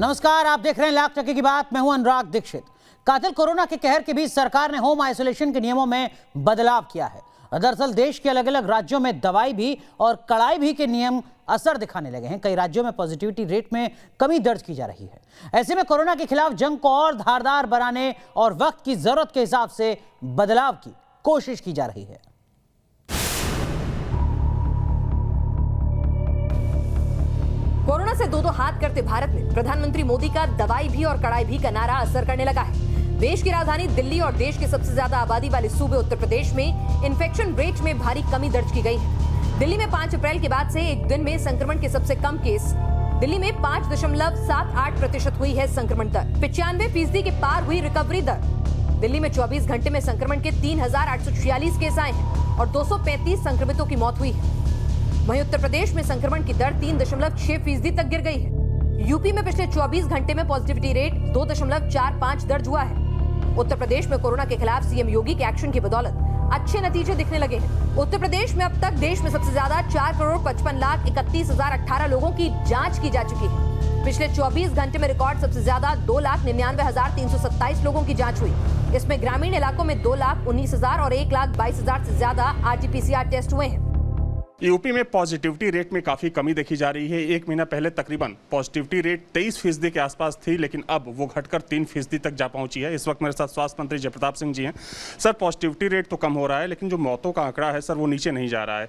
नमस्कार, आप देख रहे हैं लाख टके की बात। मैं हूं अनुराग दीक्षित। कातिल कोरोना के कहर के बीच सरकार ने होम आइसोलेशन के नियमों में बदलाव किया है। दरअसल देश के अलग अलग राज्यों में दवाई भी और कड़ाई भी के नियम असर दिखाने लगे हैं। कई राज्यों में पॉजिटिविटी रेट में कमी दर्ज की जा रही है। ऐसे में कोरोना के खिलाफ जंग को और धारदार बनाने और वक्त की जरूरत के हिसाब से बदलाव की कोशिश की जा रही है। कोरोना से दो हाथ करते भारत में प्रधानमंत्री मोदी का दवाई भी और कड़ाई भी का नारा असर करने लगा है। देश की राजधानी दिल्ली और देश के सबसे ज्यादा आबादी वाले सूबे उत्तर प्रदेश में इन्फेक्शन रेट में भारी कमी दर्ज की गई है। दिल्ली में 5 अप्रैल के बाद से एक दिन में संक्रमण के सबसे कम केस दिल्ली में 5.78% हुई है संक्रमण दर। 95% के पार हुई रिकवरी दर। दिल्ली में 24 घंटे में संक्रमण के 3,846 केस आए हैं और 235 संक्रमितों की मौत हुई है। वहीं उत्तर प्रदेश में संक्रमण की दर 3.6% तक गिर गई है। यूपी में पिछले 24 घंटे में पॉजिटिविटी रेट 2.45 दर्ज हुआ है। उत्तर प्रदेश में कोरोना के खिलाफ सीएम योगी के एक्शन की बदौलत अच्छे नतीजे दिखने लगे हैं। उत्तर प्रदेश में अब तक देश में सबसे ज्यादा 4,55,31,018 लोगों की जांच की जा चुकी है। पिछले 24 घंटे में रिकॉर्ड सबसे ज्यादा 2,99,327 लोगों की जांच हुई। इसमें ग्रामीण इलाकों में 2,19,000 और 1,22,000 से ज्यादा RT-PCR टेस्ट हुए हैं। यूपी में पॉजिटिविटी रेट में काफ़ी कमी देखी जा रही है। एक महीना पहले तकरीबन पॉजिटिविटी रेट 23% के आसपास थी, लेकिन अब वो घटकर 3% तक जा पहुंची है। इस वक्त मेरे साथ स्वास्थ्य मंत्री जयप्रताप सिंह जी हैं। सर, पॉजिटिविटी रेट तो कम हो रहा है, लेकिन जो मौतों का आंकड़ा है सर वो नीचे नहीं जा रहा है।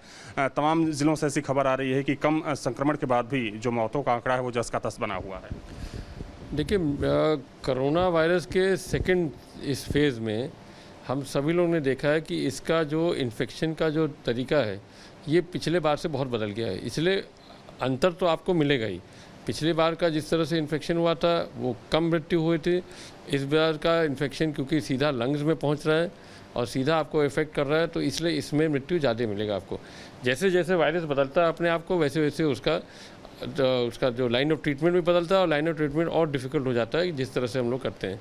तमाम जिलों से ऐसी खबर आ रही है कि कम संक्रमण के बाद भी जो मौतों का आंकड़ा है वो जस का तस बना हुआ है। देखिए, कोरोना वायरस के सेकेंड इस फेज़ में हम सभी लोगों ने देखा है कि इसका जो इन्फेक्शन का जो तरीका है ये पिछले बार से बहुत बदल गया है। इसलिए अंतर तो आपको मिलेगा ही। पिछले बार का जिस तरह से इन्फेक्शन हुआ था वो कम मृत्यु हुई थी। इस बार का इन्फेक्शन क्योंकि सीधा लंग्स में पहुंच रहा है और सीधा आपको इफ़ेक्ट कर रहा है, तो इसलिए इसमें मृत्यु ज़्यादा मिलेगा आपको। जैसे जैसे वायरस बदलता है अपने आप को, वैसे वैसे उसका जो लाइन ऑफ ट्रीटमेंट भी बदलता है और लाइन ऑफ ट्रीटमेंट और डिफ़िकल्ट हो जाता है जिस तरह से हम लोग करते हैं।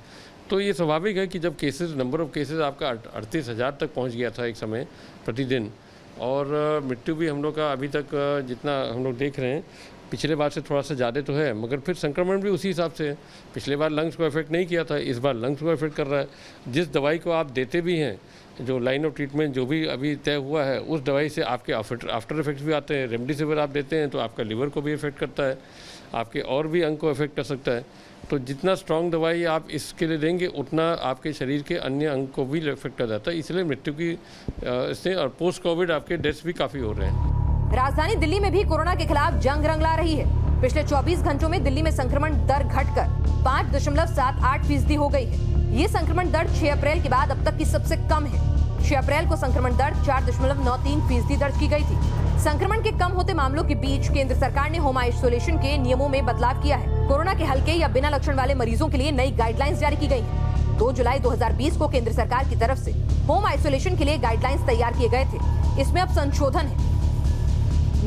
तो ये स्वाभाविक है कि जब नंबर ऑफ़ केसेस आपका 38,000 तक पहुँच गया था एक समय प्रतिदिन, और मृत्यु भी हम लोग का अभी तक जितना हम लोग देख रहे हैं पिछले बार से थोड़ा सा ज़्यादा तो है, मगर फिर संक्रमण भी उसी हिसाब से है। पिछले बार लंग्स को इफेक्ट नहीं किया था, इस बार लंग्स को इफेक्ट कर रहा है। जिस दवाई को आप देते भी हैं, जो लाइन ऑफ ट्रीटमेंट जो भी अभी तय हुआ है, उस दवाई से आपके आफ्टर इफेक्ट्स भी आते हैं। रेमडेसिविर आप देते हैं तो आपका लिवर को भी इफेक्ट करता है, आपके और भी अंग को इफेक्ट कर सकता है। तो जितना स्ट्रॉन्ग दवाई आप इसके लिए देंगे उतना आपके शरीर के अन्य अंग को भी इफेक्ट कर जाता है। इसलिए मृत्यु की इससे और पोस्ट कोविड आपके डेथ्स भी काफ़ी हो रहे हैं। राजधानी दिल्ली में भी कोरोना के खिलाफ जंग रंगला रही है। पिछले 24 घंटों में दिल्ली में संक्रमण दर घटकर 5.78% हो गई है। ये संक्रमण दर 6 अप्रैल के बाद अब तक की सबसे कम है। 6 अप्रैल को संक्रमण दर 4.93% दर्ज की गई थी। संक्रमण के कम होते मामलों के बीच केंद्र सरकार ने होम आइसोलेशन के नियमों में बदलाव किया है। कोरोना के हल्के या बिना लक्षण वाले मरीजों के लिए नई गाइडलाइंस जारी की गई है। 2 जुलाई 2020 को केंद्र सरकार की तरफ से होम आइसोलेशन के लिए गाइडलाइंस तैयार किए गए थे। इसमें अब संशोधन है।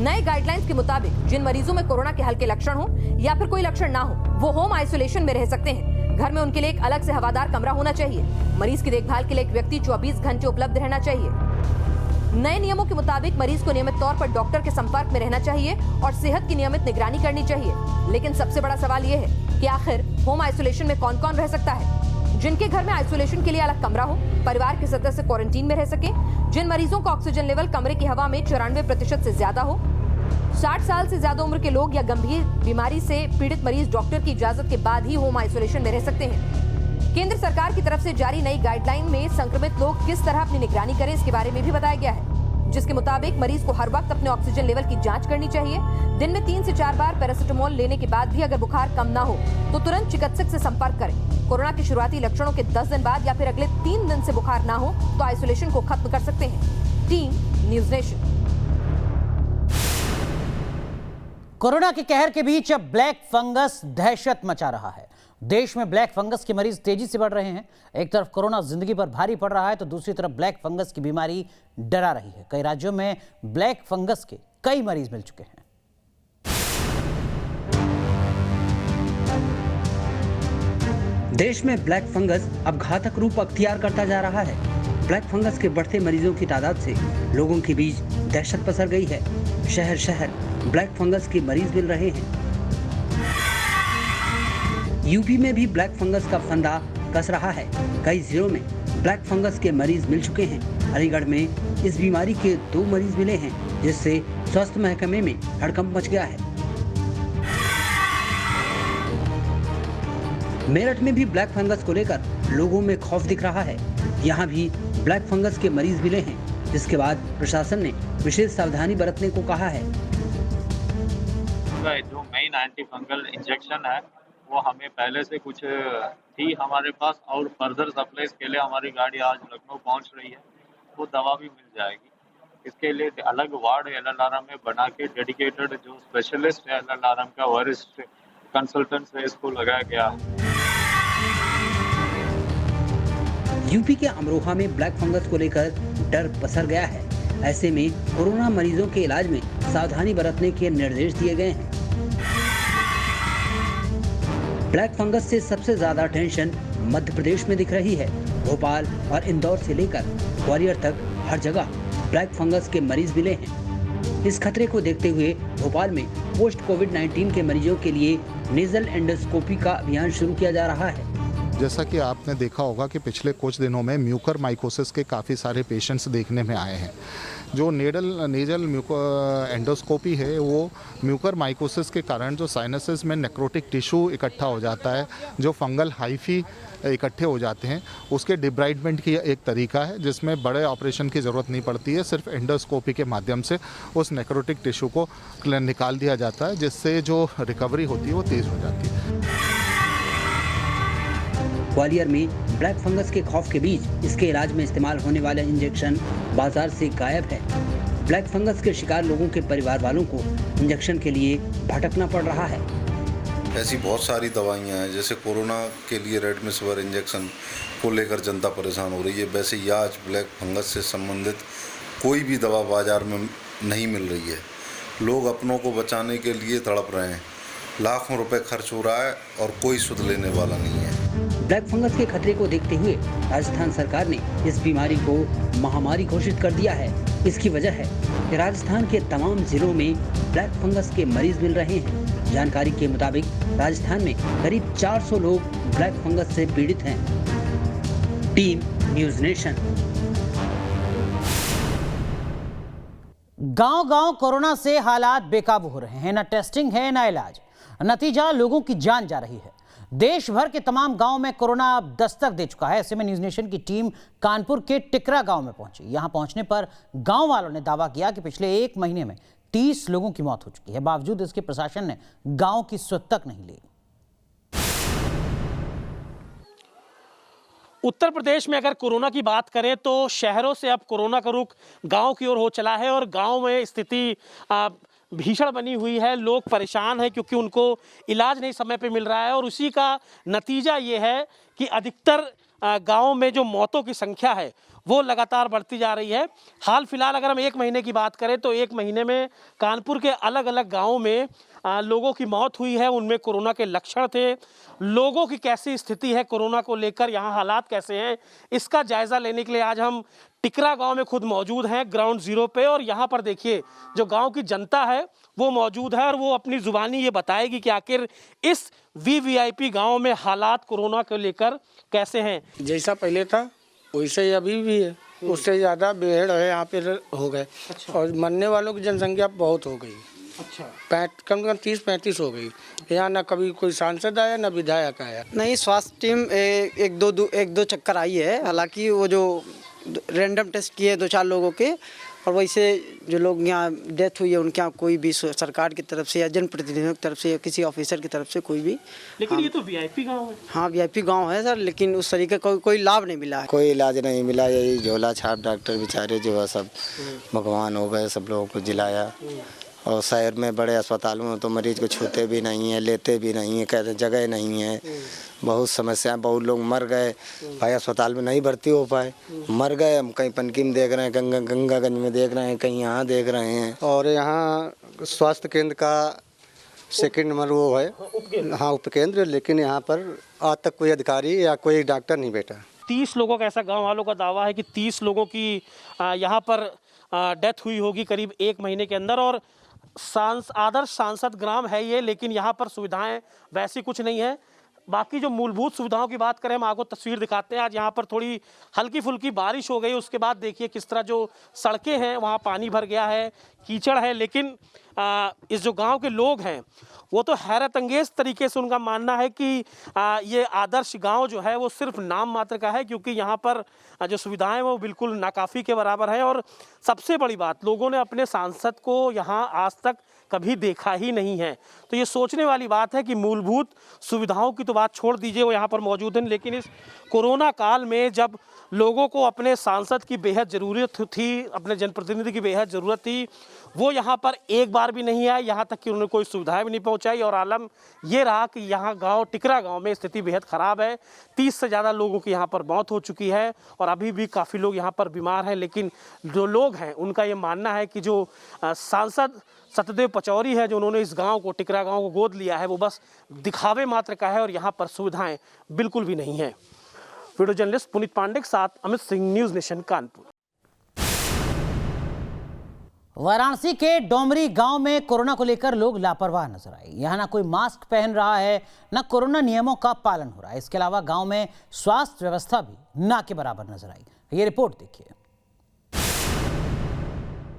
नए गाइडलाइंस के मुताबिक जिन मरीजों में कोरोना के हल्के लक्षण हो या फिर कोई लक्षण ना हो, वो होम आइसोलेशन में रह सकते हैं। घर में उनके लिए एक अलग से हवादार कमरा होना चाहिए। मरीज की देखभाल के लिए एक व्यक्ति 24 घंटे उपलब्ध रहना चाहिए। नए नियमों के मुताबिक मरीज को नियमित तौर पर डॉक्टर के संपर्क में रहना चाहिए और सेहत की नियमित निगरानी करनी चाहिए। लेकिन सबसे बड़ा सवाल ये है कि आखिर होम आइसोलेशन में कौन कौन रह सकता है। जिनके घर में आइसोलेशन के लिए अलग कमरा हो, परिवार के सदस्य क्वारंटीन में रह सके, जिन मरीजों का ऑक्सीजन लेवल कमरे की हवा में 94% से ज्यादा हो, 60 साल से ज्यादा उम्र के लोग या गंभीर बीमारी से पीड़ित मरीज डॉक्टर की इजाजत के बाद ही होम आइसोलेशन में रह सकते हैं। केंद्र सरकार की तरफ से जारी नई गाइडलाइन में संक्रमित लोग किस तरह अपनी निगरानी करें इसके बारे में भी बताया गया है, जिसके मुताबिक मरीज को हर वक्त अपने ऑक्सीजन लेवल की जांच करनी चाहिए। दिन में 3 से 4 बार पैरासिटामोल लेने के बाद भी अगर बुखार कम ना हो तो तुरंत चिकित्सक से संपर्क करें। कोरोना के शुरुआती लक्षणों के 10 दिन बाद या फिर अगले 3 दिन से बुखार ना हो तो आइसोलेशन को खत्म कर सकते हैं। Team news nation. कोरोना के कहर के बीच अब ब्लैक फंगस दहशत मचा रहा है। देश में ब्लैक फंगस के मरीज तेजी से बढ़ रहे हैं। एक तरफ कोरोना जिंदगी पर भारी पड़ रहा है तो दूसरी तरफ ब्लैक फंगस की बीमारी डरा रही है। कई राज्यों में ब्लैक फंगस के कई मरीज मिल चुके हैं। देश में ब्लैक फंगस अब घातक रूप अख्तियार करता जा रहा है। ब्लैक फंगस के बढ़ते मरीजों की तादाद से लोगों के बीच दहशत पसर गई है। शहर शहर ब्लैक फंगस के मरीज मिल रहे हैं। यूपी में भी ब्लैक फंगस का फंदा कस रहा है। कई जिलों में ब्लैक फंगस के मरीज मिल चुके हैं। अलीगढ़ में इस बीमारी के 2 मरीज मिले हैं, जिससे स्वास्थ्य महकमे में हड़कंप मच गया है। मेरठ में भी ब्लैक फंगस को लेकर लोगों में खौफ दिख रहा है। यहाँ भी ब्लैक फंगस के मरीज मिले हैं, जिसके बाद प्रशासन ने विशेष सावधानी बरतने को कहा है। जो मेन एंटी फंगल इंजेक्शन है वो हमें पहले से कुछ थी हमारे पास, और फर्दर सप्लाईज के लिए हमारी गाड़ी आज लखनऊ पहुंच रही है। वो दवा भी मिल जाएगी। इसके लिए अलग वार्ड एलएलआरएम में बना के डेडिकेटेड जो स्पेशलिस्ट है एलएलआरएम का वरिष्ठ कंसल्टेंट से इसको लगाया गया है। यूपी के अमरोहा में ब्लैक फंगस को लेकर डर पसर गया है। ऐसे में कोरोना मरीजों के इलाज में सावधानी बरतने के निर्देश दिए गए हैं। ब्लैक फंगस से सबसे ज्यादा टेंशन मध्य प्रदेश में दिख रही है। भोपाल और इंदौर से लेकर ग्वालियर तक हर जगह ब्लैक फंगस के मरीज मिले हैं। इस खतरे को देखते हुए भोपाल में पोस्ट कोविड-19 के मरीजों के लिए नेजल एंडोस्कोपी का अभियान शुरू किया जा रहा है। जैसा कि आपने देखा होगा कि पिछले कुछ दिनों में म्यूकर माइकोसिस के काफ़ी सारे पेशेंट्स देखने में आए हैं। जो नेजल एंडोस्कोपी है वो म्यूकर माइकोसिस के कारण जो साइनसेस में नेक्रोटिक टिश्यू इकट्ठा हो जाता है, जो फंगल हाइफी इकट्ठे हो जाते हैं, उसके डिब्राइडमेंट की एक तरीका है जिसमें बड़े ऑपरेशन की ज़रूरत नहीं पड़ती है। सिर्फ एंडोस्कोपी के माध्यम से उस नेक्रोटिक टिश्यू को निकाल दिया जाता है, जिससे जो रिकवरी होती है वो तेज़ हो जाती है। ग्वालियर में ब्लैक फंगस के खौफ के बीच इसके इलाज में इस्तेमाल होने वाला इंजेक्शन बाजार से गायब है। ब्लैक फंगस के शिकार लोगों के परिवार वालों को इंजेक्शन के लिए भटकना पड़ रहा है। ऐसी बहुत सारी दवाइयां हैं, जैसे कोरोना के लिए रेमडेसिविर इंजेक्शन को लेकर जनता परेशान हो रही है, वैसे ही आज ब्लैक फंगस से संबंधित कोई भी दवा बाजार में नहीं मिल रही है। लोग अपनों को बचाने के लिए तड़प रहे हैं। लाखों रुपए खर्च हो रहा है और कोई सुध लेने वाला नहीं है। ब्लैक फंगस के खतरे को देखते हुए राजस्थान सरकार ने इस बीमारी को महामारी घोषित कर दिया है। इसकी वजह है कि राजस्थान के तमाम जिलों में ब्लैक फंगस के मरीज मिल रहे हैं। जानकारी के मुताबिक राजस्थान में करीब 400 लोग ब्लैक फंगस से पीड़ित हैं। Team news nation. गांव-गांव कोरोना से हालात बेकाबू हो रहे हैं। न टेस्टिंग है, न इलाज। नतीजा लोगों की जान जा रही है। देश भर के तमाम गांव में कोरोना दस्तक दे चुका है। ऐसे में न्यूज़ नेशन की टीम कानपुर के टिकरा गांव में पहुंची। यहां पहुंचने पर गांव वालों ने दावा किया कि पिछले 1 महीने में 30 लोगों की मौत हो चुकी है। बावजूद इसके प्रशासन ने गांव की सुध तक नहीं ली। उत्तर प्रदेश में अगर कोरोना की बात करें तो शहरों से अब कोरोना का रुख गांव की ओर हो चला है और गांव में स्थिति भीषण बनी हुई है। लोग परेशान हैं क्योंकि उनको इलाज नहीं समय पे मिल रहा है और उसी का नतीजा ये है कि अधिकतर गांव में जो मौतों की संख्या है वो लगातार बढ़ती जा रही है। हाल फिलहाल अगर हम 1 महीने की बात करें तो 1 महीने में कानपुर के अलग अलग गाँवों में लोगों की मौत हुई है। उनमें कोरोना के लक्षण थे। लोगों की कैसी स्थिति है कोरोना को लेकर, यहाँ हालात कैसे हैं, इसका जायज़ा लेने के लिए आज हम टिकरा गांव में खुद मौजूद हैं, ग्राउंड जीरो पे। और यहाँ पर देखिए जो गांव की जनता है वो मौजूद है और वो अपनी जुबानी ये बताएगी कि आखिर इस वीवीआईपी गांव में हालात कोरोना को लेकर कैसे हैं। जैसा पहले था वैसे ही अभी भी है, उससे ज़्यादा भीड़ है यहाँ पे हो गए। अच्छा। और मरने वालों की जनसंख्या बहुत हो गई। अच्छा। कम से कम 30-35 हो गई। यहाँ ना कभी कोई सांसद आया ना विधायक आया। नहीं, स्वास्थ्य टीम एक दो चक्कर आई है। हालांकि वो जो रैंडम टेस्ट किए 2-4 लोगों के, और वैसे जो लोग यहाँ डेथ हुई है उनके यहाँ कोई भी सरकार की तरफ से या जनप्रतिनिधियों की तरफ से या किसी ऑफिसर की तरफ से कोई भी। लेकिन ये तो वीआईपी गांव है। हाँ, वीआईपी गांव है सर, लेकिन उस तरीके का कोई लाभ नहीं मिला है। कोई इलाज नहीं मिला। यही झोला छाप डॉक्टर बेचारे जो है सब भगवान हो गए, सब लोगों को जिलाया। और शहर में बड़े अस्पतालों में तो मरीज को छूते भी नहीं है, लेते भी नहीं है, कहते जगह नहीं है। बहुत समस्याएं, बहुत लोग मर गए भाई, अस्पताल में नहीं भर्ती हो पाए, मर गए। हम कहीं पनकी में देख रहे हैं, गंगागंज में देख रहे हैं, कहीं यहाँ देख रहे हैं। और यहाँ स्वास्थ्य केंद्र का 2nd नंबर वो है, हाँ उपकेंद्र, लेकिन यहाँ पर आज तक कोई अधिकारी या कोई डॉक्टर नहीं बैठा। 30 लोगों का ऐसा गाँव वालों का दावा है कि 30 लोगों की यहाँ पर डेथ हुई होगी करीब 1 महीने के अंदर। और आदर्श सांसद ग्राम है ये, लेकिन यहाँ पर सुविधाएं वैसी कुछ नहीं है। बाकी जो मूलभूत सुविधाओं की बात करें, हम आपको तस्वीर दिखाते हैं। आज यहाँ पर थोड़ी हल्की फुल्की बारिश हो गई, उसके बाद देखिए किस तरह जो सड़कें हैं वहाँ पानी भर गया है, कीचड़ है। लेकिन इस जो गांव के लोग हैं वो तो हैरत अंगेज तरीके से उनका मानना है कि ये आदर्श गांव जो है वो सिर्फ नाम मात्र का है, क्योंकि यहाँ पर जो सुविधाएं वो बिल्कुल नाकाफ़ी के बराबर है। और सबसे बड़ी बात, लोगों ने अपने सांसद को यहाँ आज तक कभी देखा ही नहीं है। तो ये सोचने वाली बात है कि मूलभूत सुविधाओं की तो बात छोड़ दीजिए, वो यहाँ पर मौजूद हैं, लेकिन इस कोरोना काल में जब लोगों को अपने सांसद की बेहद ज़रूरत थी, अपने जनप्रतिनिधि की बेहद ज़रूरत थी, वो यहाँ पर एक बार भी नहीं आए, यहाँ तक कि उन्होंने कोई सुविधाएं भी नहीं पहुँचाई। और आलम ये रहा कि यहाँ गांव टिकरा गांव में स्थिति बेहद ख़राब है। 30 से ज़्यादा लोगों की यहाँ पर मौत हो चुकी है और अभी भी काफ़ी लोग यहाँ पर बीमार हैं। लेकिन जो लोग हैं उनका ये मानना है कि जो सांसद सतदेव पचौरी है, जो उन्होंने इस गांव को, टिकरा गांव को गोद लिया है, वो बस दिखावे मात्र का है और यहाँ पर सुविधाएं बिल्कुल भी नहीं है। वीडियो जर्नलिस्ट पुनीत पांडे के साथ अमित सिंह, न्यूज़ नेशन, कानपुर। वाराणसी के डोमरी गांव में कोरोना को लेकर लोग लापरवाह नजर आए। यहां ना कोई मास्क पहन रहा है, ना कोरोना नियमों का पालन हो रहा है। इसके अलावा गांव में स्वास्थ्य व्यवस्था भी ना के बराबर नजर आई। ये रिपोर्ट देखिए।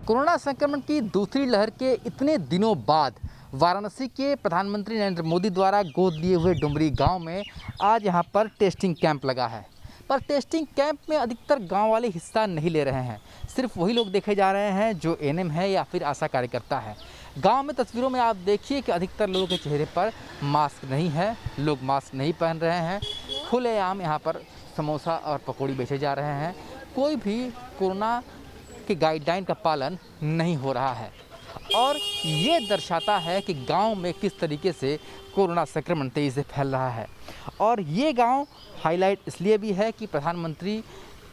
कोरोना संक्रमण की दूसरी लहर के इतने दिनों बाद वाराणसी के प्रधानमंत्री नरेंद्र मोदी द्वारा गोद लिए हुए डुमरी गांव में आज यहां पर टेस्टिंग कैंप लगा है। पर टेस्टिंग कैंप में अधिकतर गांव वाले हिस्सा नहीं ले रहे हैं। सिर्फ वही लोग देखे जा रहे हैं जो एएनएम है या फिर आशा कार्यकर्ता है। गांव में तस्वीरों में आप देखिए कि अधिकतर लोगों के चेहरे पर मास्क नहीं है, लोग मास्क नहीं पहन रहे हैं। खुलेआम यहाँ पर समोसा और पकौड़ी बेचे जा रहे हैं। कोई भी कोरोना के गाइडलाइन का पालन नहीं हो रहा है और ये दर्शाता है कि गांव में किस तरीके से कोरोना संक्रमण तेज़ी से फैल रहा है। और ये गांव हाईलाइट इसलिए भी है कि प्रधानमंत्री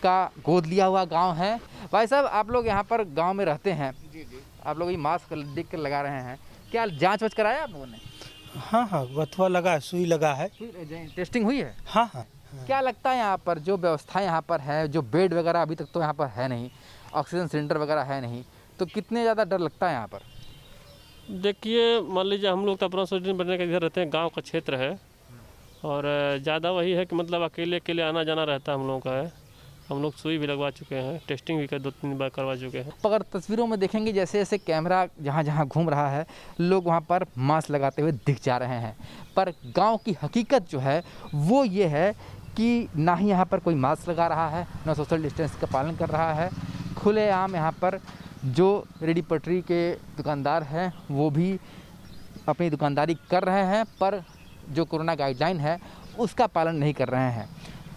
का गोद लिया हुआ गांव है। भाई साहब, आप लोग यहाँ पर गांव में रहते हैं, आप लोग ये मास्क देख कर लगा रहे हैं, क्या जांच वाच कराया आप लोगों ने? हाँ, बथुआ लगा है, सुई लगा है। टेस्टिंग हुई है? हाँ। क्या लगता है यहाँ पर जो व्यवस्था यहाँ पर है, जो बेड वगैरह अभी तक तो यहाँ पर है नहीं, ऑक्सीजन सिलेंडर वगैरह है नहीं, तो कितने ज़्यादा डर लगता है यहाँ पर? देखिए, मान लीजिए हम लोग तो अपना सोचने बनने के घर रहते हैं, गांव का क्षेत्र है और ज़्यादा वही है कि मतलब अकेले आना जाना रहता है हम लोगों का है। हम लोग सुई भी लगवा चुके हैं, टेस्टिंग भी 2-3 बार करवा चुके हैं। अगर तस्वीरों में देखेंगे जैसे जैसे कैमरा जहाँ घूम रहा है, लोग वहाँ पर मास्क लगाते हुए दिख जा रहे हैं। पर गाँव की हकीकत जो है वो ये है कि ना ही यहाँ पर कोई मास्क लगा रहा है, ना सोशल डिस्टेंस का पालन कर रहा है। खुलेआम यहाँ पर जो रेडी पटरी के दुकानदार हैं वो भी अपनी दुकानदारी कर रहे हैं, पर जो कोरोना गाइडलाइन है उसका पालन नहीं कर रहे हैं।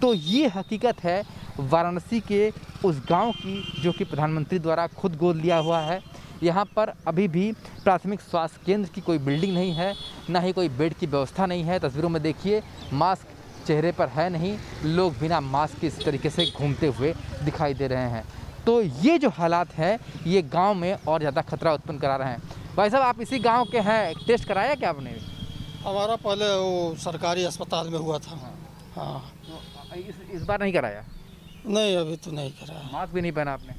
तो ये हकीकत है वाराणसी के उस गांव की जो कि प्रधानमंत्री द्वारा खुद गोद लिया हुआ है। यहाँ पर अभी भी प्राथमिक स्वास्थ्य केंद्र की कोई बिल्डिंग नहीं है, ना ही कोई बेड की व्यवस्था नहीं है। तस्वीरों में देखिए, मास्क चेहरे पर है नहीं, लोग बिना मास्क के इस तरीके से घूमते हुए दिखाई दे रहे हैं। तो ये जो हालात है ये गांव में और ज़्यादा खतरा उत्पन्न करा रहे हैं। भाई साहब, आप इसी गांव के हैं, टेस्ट कराया क्या आपने? हमारा पहले वो सरकारी अस्पताल में हुआ था। हाँ। इस बार नहीं कराया? नहीं, अभी तो नहीं कराया। मास्क भी नहीं पहना आपने?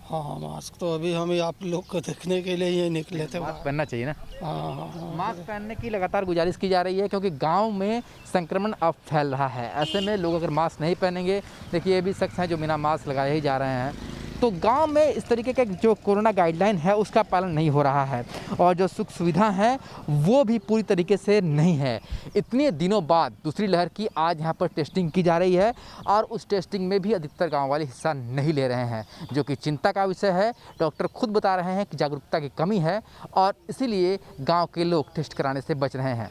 हाँ, मास्क तो अभी हम आप लोग को देखने के लिए ही निकले थे। मास्क पहनना चाहिए ना? हाँ। मास्क पहनने की लगातार गुजारिश की जा रही है क्योंकि गांव में संक्रमण अब फैल रहा है। ऐसे में लोग अगर मास्क नहीं पहनेंगे, देखिए ये भी शख्स हैं जो बिना मास्क लगाए ही जा रहे हैं। तो गांव में इस तरीके के जो कोरोना गाइडलाइन है उसका पालन नहीं हो रहा है और जो सुख सुविधा है वो भी पूरी तरीके से नहीं है। इतने दिनों बाद दूसरी लहर की आज यहाँ पर टेस्टिंग की जा रही है और उस टेस्टिंग में भी अधिकतर गांव वाले हिस्सा नहीं ले रहे हैं, जो कि चिंता का विषय है। डॉक्टर खुद बता रहे हैं कि जागरूकता की कमी है और इसीलिए गाँव के लोग टेस्ट कराने से बच रहे हैं।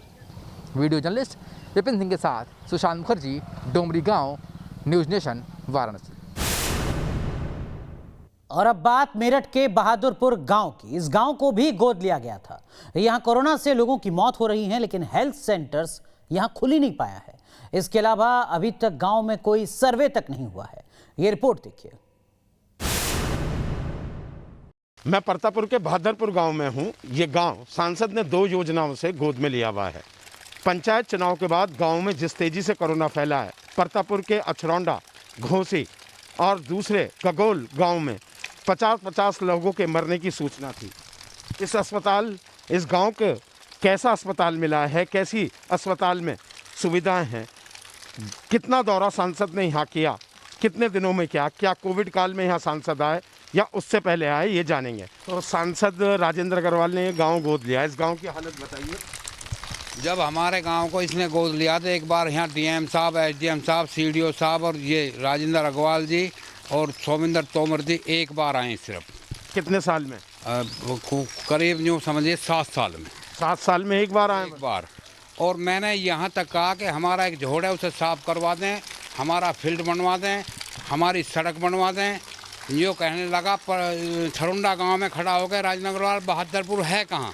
वीडियो जर्नलिस्ट विपिन सिंह के साथ सुशांत मुखर्जी, डोमरी गाँव, न्यूज़ नेशन, वाराणसी। और अब बात मेरठ के बहादुरपुर गांव की। इस गांव को भी गोद लिया गया था। यहां कोरोना से लोगों की मौत हो रही है, लेकिन हेल्थ सेंटर्स यहां खुल ही नहीं पाया है। इसके अलावा अभी तक गांव में कोई सर्वे तक नहीं हुआ है। ये रिपोर्ट देखिए। मैं परतापुर के बहादुरपुर गांव में हूं। ये गांव सांसद ने 2 योजनाओं से गोद में लिया हुआ है। पंचायत चुनाव के बाद गांव में जिस तेजी से कोरोना फैला है, परतापुर के अछरौंडा, घोसी और दूसरे कगोल गांव में 50-50 लोगों के मरने की सूचना थी। इस गांव के कैसा अस्पताल मिला है, कैसी अस्पताल में सुविधाएं हैं, कितना दौरा सांसद ने यहाँ किया, कितने दिनों में क्या कोविड काल में यहाँ सांसद आए या उससे पहले आए, ये जानेंगे। तो सांसद राजेंद्र अग्रवाल ने गांव गोद लिया, इस गांव की हालत बताइए। जब हमारे गांव को इसने गोद लिया तो एक बार यहाँ डीएम साहब, एसडीएम साहब, सीडीओ साहब और ये राजेंद्र अग्रवाल जी और सोमेंद्र तोमर जी एक बार आए सिर्फ। कितने साल में? करीब यूँ समझिए 7 साल में। 7 साल में एक बार आए? एक बार। और मैंने यहाँ तक कहा कि हमारा एक झोड़ है उसे साफ करवा दें, हमारा फील्ड बनवा दें, हमारी सड़क बनवा दें। यो कहने लगा पर छरुंडा गांव में खड़ा हो गया राजेंद्र अग्रवाल, बहादुरपुर है कहाँ,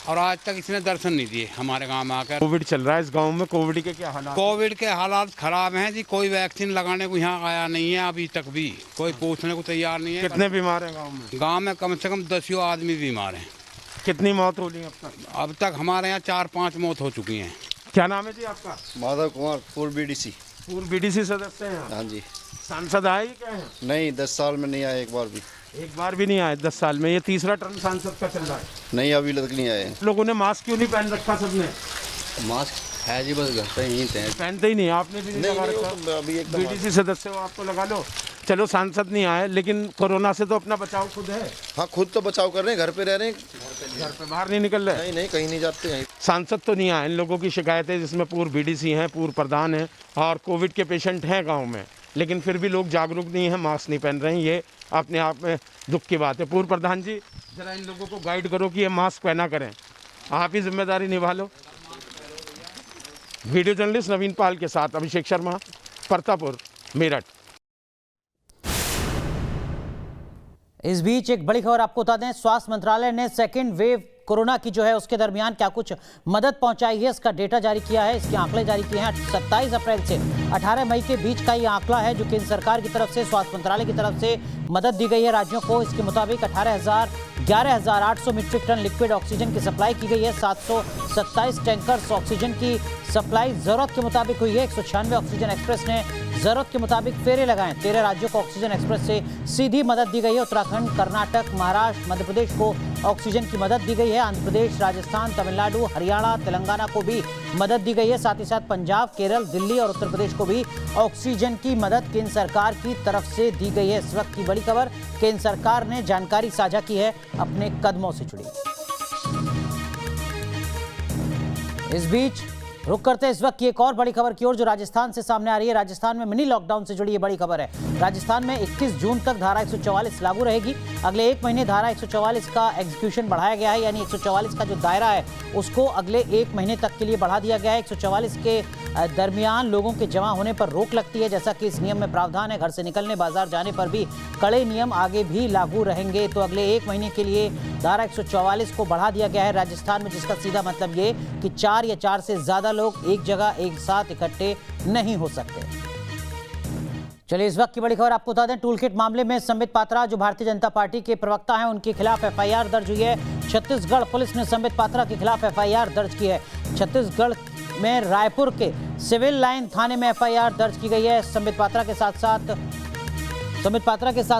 और आज तक इसने दर्शन नहीं दिए हमारे गांव में आकर। कोविड चल रहा है इस गांव में, कोविड के क्या हालात? कोविड के हालात खराब हैं जी, कोई वैक्सीन लगाने को यहाँ आया नहीं है अभी तक भी, कोई पूछने को तैयार नहीं है। कितने बीमार हैं गाँव में? गाँव में कम से कम 10 आदमी बीमार हैं। कितनी मौत हो रही है अब तक हमारे यहाँ 4-5 मौत हो चुकी हैं। क्या नाम है जी आपका? माधव कुमार, पूर्व बीडीसी। पूर्व बीडीसी सदस्य हैं? हाँ जी। सांसद आए क्या है? नहीं, 10 साल में नहीं आए एक बार भी। एक बार भी नहीं आए 10 साल में। ये तीसरा टर्म सांसद का चल रहा है। नहीं, अभी तक नहीं आए। लोगों ने मास्क क्यों नहीं पहन रखा? सबने मास्क है जी, बस घर पे ही पहनते ही नहीं। आपने भी नहीं लगा रखा? अभी एकदम बीडीसी सदस्य हो, आपको लगा लो। चलो सांसद नहीं आए, लेकिन कोरोना से तो अपना बचाव खुद है। हाँ, खुद तो बचाव कर रहे हैं, घर पे रह रहे हैं। घर पे बाहर नहीं निकल रहे? नहीं, कहीं नहीं जाते हैं। सांसद तो नहीं आए। इन लोगों की शिकायतें, जिसमें पूर्व बीडीसी हैं, पूर्व प्रधान हैं और कोविड के पेशेंट हैं गाँव में, लेकिन फिर भी लोग जागरूक नहीं हैं, मास्क नहीं पहन रहे हैं। ये अपने आप में दुख की बात है। पूर्व प्रधान जी, जरा इन लोगों को गाइड करो कि ये मास्क पहना करें, आप ही जिम्मेदारी निभा लो। वीडियो जर्नलिस्ट नवीन पाल के साथ अभिषेक शर्मा, परतापुर, मेरठ। इस बीच एक बड़ी खबर आपको बता दें, स्वास्थ्य मंत्रालय ने सेकेंड वेव कोरोना की जो है उसके दरमियान क्या कुछ मदद पहुंचाई है, इसका डेटा जारी किया है। इसके आंकड़े जारी किए हैं। 27 अप्रैल से 18 मई के बीच का ये आंकड़ा है जो केंद्र सरकार की तरफ से, स्वास्थ्य मंत्रालय की तरफ से मदद दी गई है राज्यों को। इसके मुताबिक 11,800 मीट्रिक टन लिक्विड ऑक्सीजन की सप्लाई की गई है। 727 टैंकर्स ऑक्सीजन की सप्लाई जरूरत के मुताबिक हुई है। 196 ऑक्सीजन एक्सप्रेस ने जरूरत के मुताबिक फेरे लगाए। 13 राज्यों को ऑक्सीजन एक्सप्रेस से सीधी मदद दी गई है। उत्तराखंड, कर्नाटक, महाराष्ट्र, मध्य प्रदेश को ऑक्सीजन की मदद दी गई है। आंध्र प्रदेश, राजस्थान, तमिलनाडु, हरियाणा, तेलंगाना को भी मदद दी गई है। साथ ही साथ पंजाब, केरल, दिल्ली और उत्तर प्रदेश को भी ऑक्सीजन की मदद केंद्र सरकार की तरफ से दी गई है। इस वक्त की बड़ी खबर, केंद्र सरकार ने जानकारी साझा की है अपने कदमों से जुड़ी। इस बीच रुक करते हैं इस वक्त की एक और बड़ी खबर की ओर जो राजस्थान से सामने आ रही है। राजस्थान में मिनी लॉकडाउन से जुड़ी ये बड़ी खबर है। राजस्थान में 21 जून तक धारा 144 लागू रहेगी। अगले एक महीने धारा 144 का एग्जीक्यूशन बढ़ाया गया है, यानी 144 का जो दायरा है उसको अगले एक महीने तक के लिए बढ़ा दिया गया है। 144 के दरमियान लोगों के जमा होने पर रोक लगती है, जैसा कि इस नियम में प्रावधान है। घर से निकलने, बाजार जाने पर भी कड़े नियम आगे भी लागू रहेंगे। तो अगले एक महीने के लिए धारा 144 को बढ़ा दिया गया है राजस्थान में, जिसका सीधा मतलब ये कि 4 या 4 से ज्यादा लोग एक जगह एक साथ इकट्ठे नहीं हो सकते। चलिए इस वक्त की बड़ी खबर आपको बता दें, टूल किट मामले में संबित पात्रा जो भारतीय जनता पार्टी के प्रवक्ता हैं, उनके खिलाफ एफआईआर दर्ज हुई है। छत्तीसगढ़ पुलिस ने संबित पात्रा के खिलाफ एफआईआर दर्ज की है। छत्तीसगढ़ में रायपुर के सिविल लाइन थाने में एफआईआर दर्ज की गई है। संबित पात्रा के साथ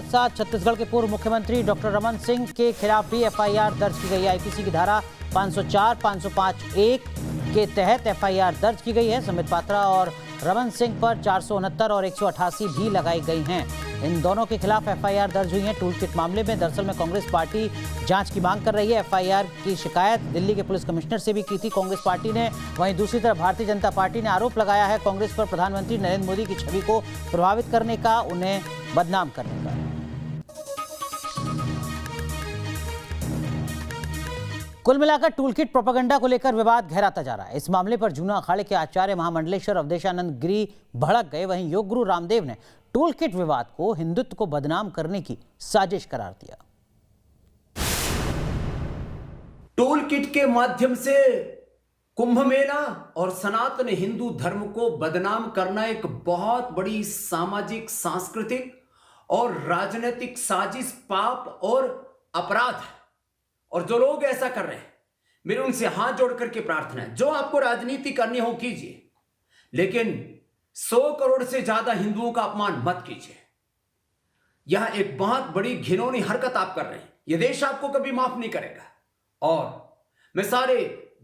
साथ छत्तीसगढ़ के पूर्व मुख्यमंत्री डॉक्टर रमन सिंह के खिलाफ भी एफआईआर दर्ज की गई है। आईपीसी की धारा 504, 505(1) के तहत एफआईआर दर्ज की गई है। संबित पात्रा और रमन सिंह पर 469 और 188 भी लगाई गई हैं। इन दोनों के खिलाफ एफआईआर दर्ज हुई है टूल किट मामले में। दरअसल में कांग्रेस पार्टी जांच की मांग कर रही है। एफआईआर की शिकायत दिल्ली के पुलिस कमिश्नर से भी की थी कांग्रेस पार्टी ने। वहीं दूसरी तरफ भारतीय जनता पार्टी ने आरोप लगाया है कांग्रेस पर प्रधानमंत्री नरेंद्र मोदी की छवि को प्रभावित करने का, उन्हें बदनाम करने का। कुल मिलाकर टूलकिट प्रोपेगेंडा को लेकर विवाद गहराता जा रहा है। इस मामले पर जूना अखाड़े के आचार्य महामंडलेश्वर अवधेशानंद गिरी भड़क गए। वहीं योग गुरु रामदेव ने टूलकिट विवाद को हिंदुत्व को बदनाम करने की साजिश करार दिया। टूलकिट के माध्यम से कुंभ मेला और सनातन हिंदू धर्म को बदनाम करना एक बहुत बड़ी सामाजिक, सांस्कृतिक और राजनीतिक साजिश, पाप और अपराध है। और जो लोग ऐसा कर रहे हैं, मेरे उनसे हाथ जोड़ करके प्रार्थना है, जो आपको राजनीति करनी हो कीजिए, लेकिन 100 करोड़ से ज्यादा हिंदुओं का अपमान मत कीजिए। यह एक बहुत बड़ी घिनौनी हरकत आप कर रहे हैं। यह देश आपको कभी माफ नहीं करेगा। और मैं सारे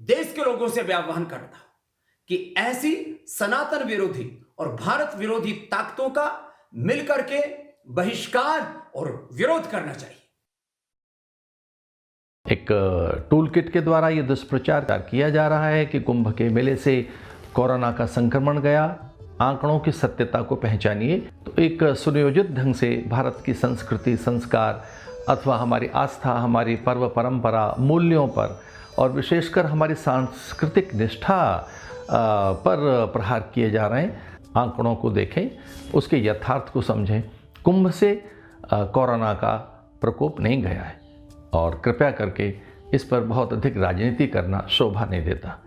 देश के लोगों से आह्वान करता हूं कि ऐसी सनातन विरोधी और भारत विरोधी ताकतों का मिलकर के बहिष्कार और विरोध करना चाहिए। एक टूल किट के द्वारा ये दुष्प्रचार किया जा रहा है कि कुंभ के मेले से कोरोना का संक्रमण गया, आंकड़ों की सत्यता को पहचानिए। तो एक सुनियोजित ढंग से भारत की संस्कृति, संस्कार अथवा हमारी आस्था, हमारी पर्व परंपरा, मूल्यों पर और विशेषकर हमारी सांस्कृतिक निष्ठा पर प्रहार किए जा रहे हैं। आंकड़ों को देखें, उसके यथार्थ को समझें। कुंभ से कोरोना का प्रकोप नहीं गया है और कृपया करके इस पर बहुत अधिक राजनीति करना शोभा नहीं देता।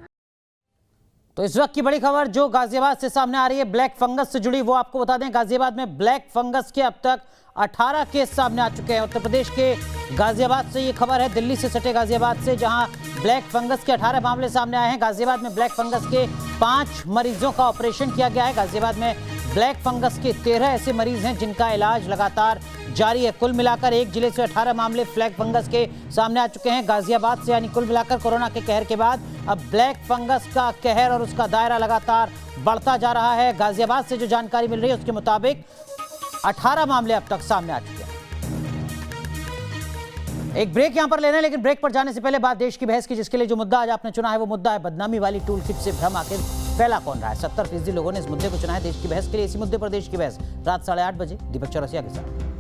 तो इस वक्त की बड़ी खबर जो गाजियाबाद से सामने आ रही है ब्लैक फंगस से जुड़ी, वो आपको बता दें। गाजियाबाद में ब्लैक फंगस के अब तक 18 केस सामने आ चुके हैं। उत्तर प्रदेश के गाजियाबाद से ये खबर है, दिल्ली से सटे गाजियाबाद से, जहां ब्लैक फंगस के 18 मामले सामने आए हैं। गाजियाबाद में ब्लैक फंगस के 5 मरीजों का ऑपरेशन किया गया है। गाजियाबाद में ब्लैक फंगस के 13 ऐसे मरीज हैं जिनका इलाज लगातार जारी है। कुल मिलाकर एक जिले से 18 मामले ब्लैक फंगस के सामने आ चुके हैं गाजियाबाद से। यानी कुल मिलाकर कोरोना के कहर के बाद अब ब्लैक फंगस का कहर और उसका दायरा लगातार बढ़ता जा रहा है। गाजियाबाद से जो जानकारी मिल रही है उसके मुताबिक 18 मामले अब तक सामने आ चुके हैं। एक ब्रेक यहां पर लेना है, लेकिन ब्रेक पर जाने से पहले बात देश की बहस की, जिसके लिए जो मुद्दा आज आपने चुना है वो मुद्दा है बदनामी वाली टूल किट से भ्रम आखिर फैला कौन रहा है। 70% लोगों ने इस मुद्दे को चुना है देश की बहस के लिए। इसी मुद्दे पर देश की बहस रात 8:30 बजे दीपक चौरसिया के साथ।